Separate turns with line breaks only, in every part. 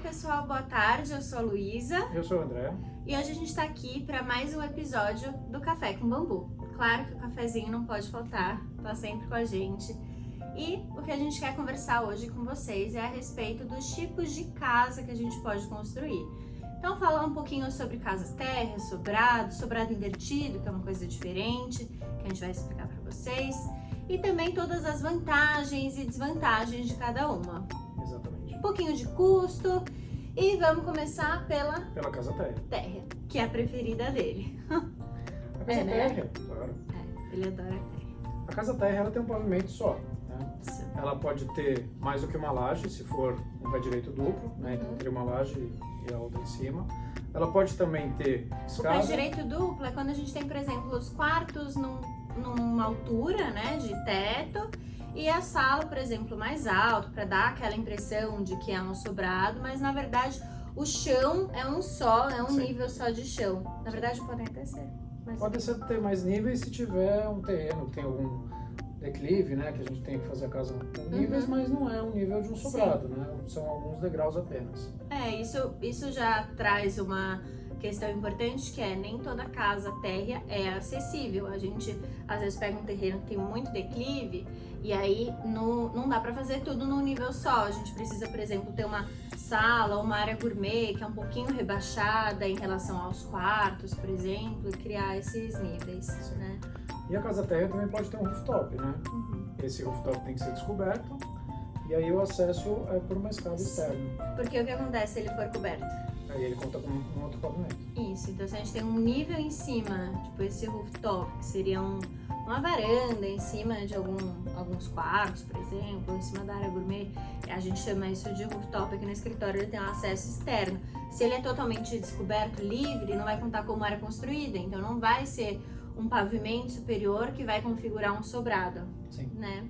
pessoal, boa tarde, eu sou a Luísa.
Eu sou o André.
E hoje a gente tá aqui para mais um episódio do Café com Bambu. Claro que o cafezinho não pode faltar, tá sempre com a gente. E o que a gente quer conversar hoje com vocês é a respeito dos tipos de casa que a gente pode construir. Então falar um pouquinho sobre casas térreas, sobrado invertido, que é uma coisa diferente, que a gente vai explicar para vocês. E também todas as vantagens e desvantagens de cada uma.
Exatamente.
Um pouquinho de custo e vamos começar pela
casa térrea.
Que é a preferida dele.
A casa térrea, claro.
Ele adora terra.
A casa térrea ela tem um pavimento só, né?
Isso.
Ela pode ter mais do que uma laje, se for um pé direito duplo, né? Então teria uma laje e a outra em cima. Ela pode também ter escada.
O pé direito duplo é quando a gente tem, por exemplo, os quartos numa altura, né, de teto, e a sala, por exemplo, mais alto, para dar aquela impressão de que é um sobrado, mas na verdade o chão é um só, é um
Sim.
nível só de chão. Na verdade podem até ser. Mas...
Pode ser ter mais níveis se tiver um terreno que tem algum declive, né? Que a gente tem que fazer a casa com níveis, mas não é um nível de um sobrado, né? São alguns degraus apenas.
Isso já traz uma questão importante, que é nem toda casa térrea é acessível. A gente às vezes pega um terreno que tem muito declive e aí não dá para fazer tudo num nível só. A gente precisa, por exemplo, ter uma sala ou uma área gourmet que é um pouquinho rebaixada em relação aos quartos, por exemplo, e criar esses níveis, né?
E a casa térrea também pode ter um rooftop, né? Esse rooftop tem que ser descoberto e aí o acesso é por uma escada externa.
Porque o que acontece se ele for coberto?
Aí ele conta com um outro pavimento.
Isso, então se a gente tem um nível em cima, tipo esse rooftop, que seria uma varanda em cima de alguns quartos, por exemplo, em cima da área gourmet, a gente chama isso de rooftop. Aqui no escritório ele tem um acesso externo. Se ele é totalmente descoberto, livre, não vai contar como área construída, então não vai ser um pavimento superior que vai configurar um sobrado.
Sim.
Né?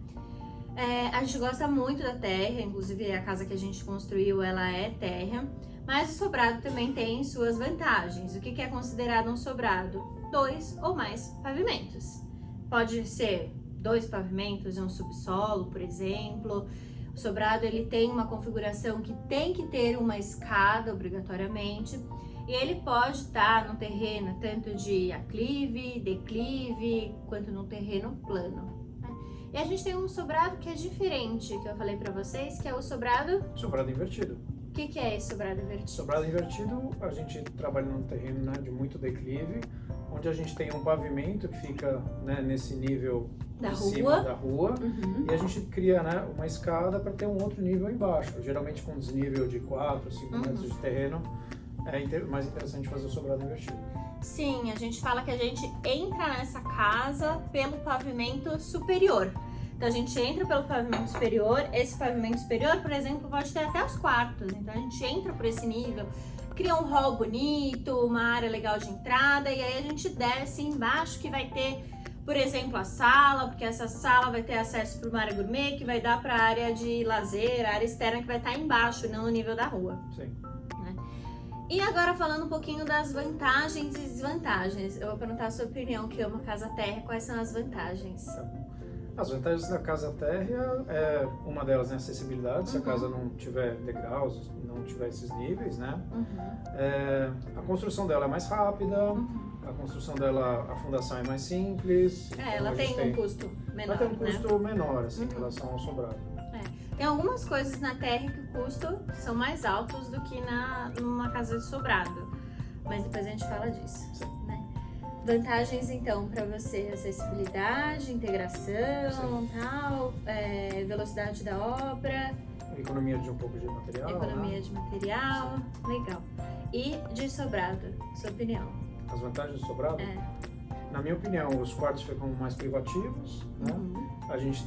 A gente gosta muito da terra, inclusive a casa que a gente construiu, ela é terra, mas o sobrado também tem suas vantagens. O que é considerado um sobrado? 2 ou mais pavimentos. Pode ser 2 pavimentos e um subsolo, por exemplo. O sobrado ele tem uma configuração que tem que ter uma escada obrigatoriamente, e ele pode estar no terreno tanto de aclive, declive, quanto no terreno plano. E a gente tem um sobrado que é diferente, que eu falei pra vocês, que é o sobrado...
Sobrado invertido.
O que é esse sobrado invertido?
Sobrado invertido, a gente trabalha num terreno, né, de muito declive, onde a gente tem um pavimento que fica, né, nesse nível cima da rua, e a gente cria, né, uma escada para ter um outro nível embaixo. Geralmente com desnível de 4, 5 metros de terreno, é mais interessante fazer o sobrado invertido.
Sim, a gente fala que a gente entra nessa casa pelo pavimento superior. Então a gente entra pelo pavimento superior. Esse pavimento superior, por exemplo, pode ter até os quartos. Então a gente entra por esse nível, cria um hall bonito, uma área legal de entrada, e aí a gente desce embaixo, que vai ter, por exemplo, a sala, porque essa sala vai ter acesso para uma área gourmet, que vai dar para a área de lazer, a área externa que vai estar embaixo, não no nível da rua.
Sim.
E agora falando um pouquinho das vantagens e desvantagens. Eu vou perguntar a sua opinião, que é uma casa térrea, quais são as vantagens?
As vantagens da casa térrea, uma delas é a acessibilidade, se a casa não tiver degraus, não tiver esses níveis, né? A construção dela é mais rápida, a construção dela, a fundação é mais simples.
Ela tem um custo menor,
ela tem um custo menor, assim, em relação ao sobrado.
Tem algumas coisas na terra que o custo são mais altos do que numa casa de sobrado, mas depois a gente fala disso. Né? Vantagens então para você: acessibilidade, integração, tal, velocidade da obra,
economia de um pouco de material.
Economia de material, legal. E de sobrado, sua opinião?
As vantagens do sobrado? Na minha opinião, os quartos ficam mais privativos, né? A gente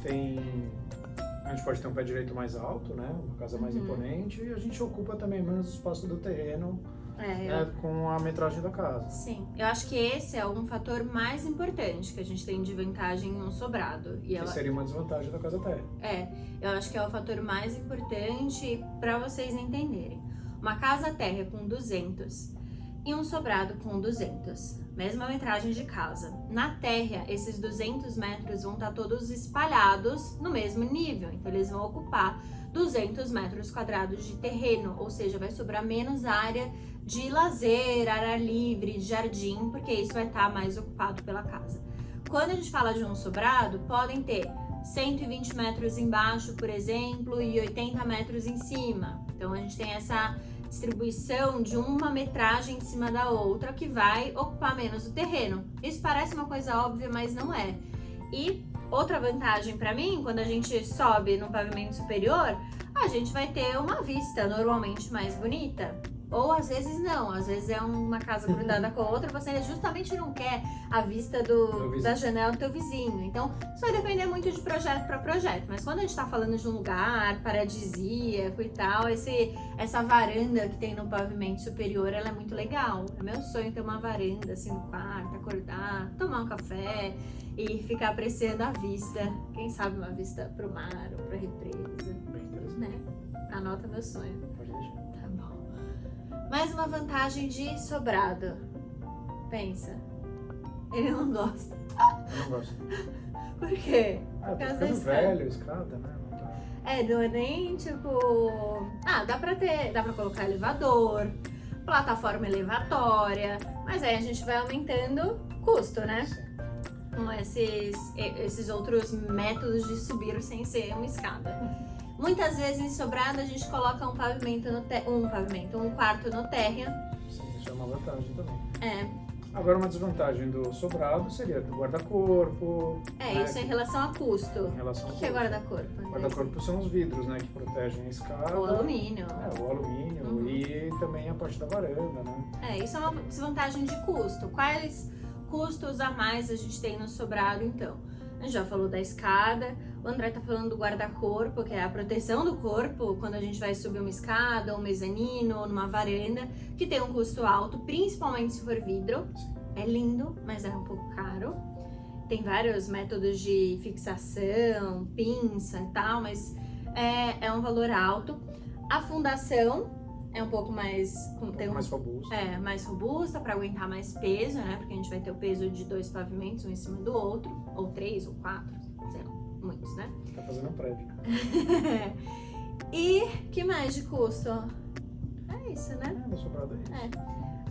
pode ter um pé direito mais alto, né? Uma casa mais imponente, e a gente ocupa também menos espaço do terreno, com a metragem da casa.
Sim, eu acho que esse é um fator mais importante que a gente tem de vantagem em um sobrado.
Que seria uma desvantagem da casa térrea.
Eu acho que é o fator mais importante para vocês entenderem. Uma casa térrea com 200 e um sobrado com 200. mesma metragem de casa. Na térrea, esses 200 metros vão estar todos espalhados no mesmo nível, então eles vão ocupar 200 metros quadrados de terreno, ou seja, vai sobrar menos área de lazer, área livre, jardim, porque isso vai estar mais ocupado pela casa. Quando a gente fala de um sobrado, podem ter 120 metros embaixo, por exemplo, e 80 metros em cima. Então a gente tem essa distribuição de uma metragem em cima da outra que vai ocupar menos o terreno. Isso parece uma coisa óbvia, mas não é. E outra vantagem para mim, quando a gente sobe no pavimento superior, a gente vai ter uma vista normalmente mais bonita. Ou às vezes não, às vezes é uma casa grudada com a outra, você justamente não quer a vista da janela do teu vizinho. Então, isso vai depender muito de projeto para projeto. Mas quando a gente tá falando de um lugar paradisíaco e tal, essa varanda que tem no pavimento superior, ela é muito legal. É meu sonho ter uma varanda assim no quarto, acordar, tomar um café e ficar apreciando a vista. Quem sabe uma vista pro mar ou pra represa, né? Anota meu sonho. Mais uma vantagem de sobrado. Pensa. Ele não gosta.
Eu não gosto.
Por quê?
Por causa da velho, escada, né?
Não é nem tipo... dá pra colocar elevador, plataforma elevatória, mas aí a gente vai aumentando custo, né?
Sim.
Com esses outros métodos de subir sem ser uma escada. Muitas vezes em sobrado a gente coloca um quarto no térreo.
Sim, isso é uma vantagem também.
É.
Agora uma desvantagem do sobrado seria do guarda-corpo.
Isso em relação a custo.
Em relação ao
O que é guarda-corpo?
Guarda-corpo são os vidros, né, que protegem a escada.
O alumínio.
O alumínio e também a parte da varanda, né?
Isso é uma desvantagem de custo. Quais custos a mais a gente tem no sobrado, então? A gente já falou da escada, o André tá falando do guarda-corpo, que é a proteção do corpo quando a gente vai subir uma escada, um mezanino, numa varanda, que tem um custo alto, principalmente se for vidro. É lindo, mas é um pouco caro. Tem vários métodos de fixação, pinça e tal, mas é um valor alto. A fundação é um pouco mais...
mais robusta.
Mais robusta para aguentar mais peso, né? Porque a gente vai ter o peso de 2 pavimentos, um em cima do outro, ou 3, ou 4, sei lá, muitos, né?
Tá fazendo um prédio.
E que mais de custo? É isso, né?
No sobrado é isso.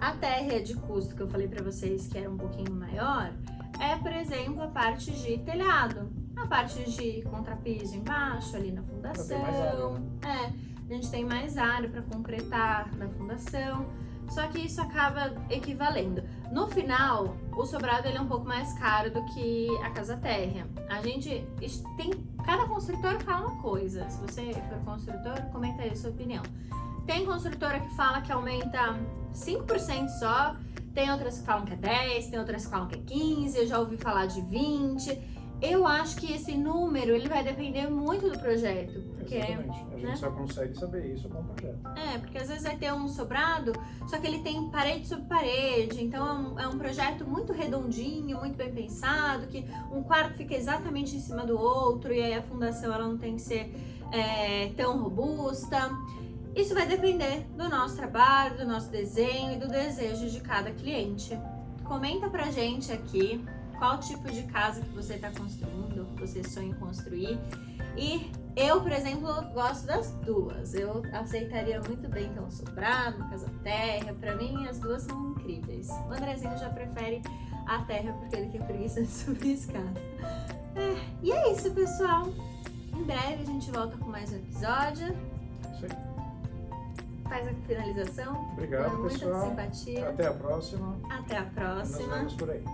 A térrea de custo que eu falei para vocês que era um pouquinho maior, por exemplo, a parte de telhado. A parte de contrapiso embaixo, ali na fundação.
Tem mais área, né?
A gente tem mais área para concretar na fundação, só que isso acaba equivalendo. No final, o sobrado ele é um pouco mais caro do que a casa térrea. A gente tem... Cada construtor fala uma coisa. Se você for construtor, comenta aí a sua opinião. Tem construtora que fala que aumenta 5% só, tem outras que falam que é 10%, tem outras que falam que é 15%, eu já ouvi falar de 20%. Eu acho que esse número ele vai depender muito do projeto. Porque,
exatamente. A gente só consegue saber isso com o projeto.
Porque às vezes vai ter um sobrado, só que ele tem parede sobre parede. Então é um projeto muito redondinho, muito bem pensado, que um quarto fica exatamente em cima do outro e aí a fundação ela não tem que ser tão robusta. Isso vai depender do nosso trabalho, do nosso desenho e do desejo de cada cliente. Comenta pra gente aqui qual tipo de casa que você está construindo, que você sonha em construir. E eu, por exemplo, gosto das duas. Eu aceitaria muito bem ter um sobrado, uma casa térrea. Pra mim, as duas são incríveis. O Andrezinho já prefere a térrea porque ele tem preguiça de subir escada. E é isso, pessoal. Em breve a gente volta com mais um episódio.
Isso aí.
Faz a finalização.
Obrigado,
com muita
pessoal.
simpatia.
Até a próxima.
Até a próxima.
Nos vemos por aí.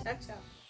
Tchau, tchau.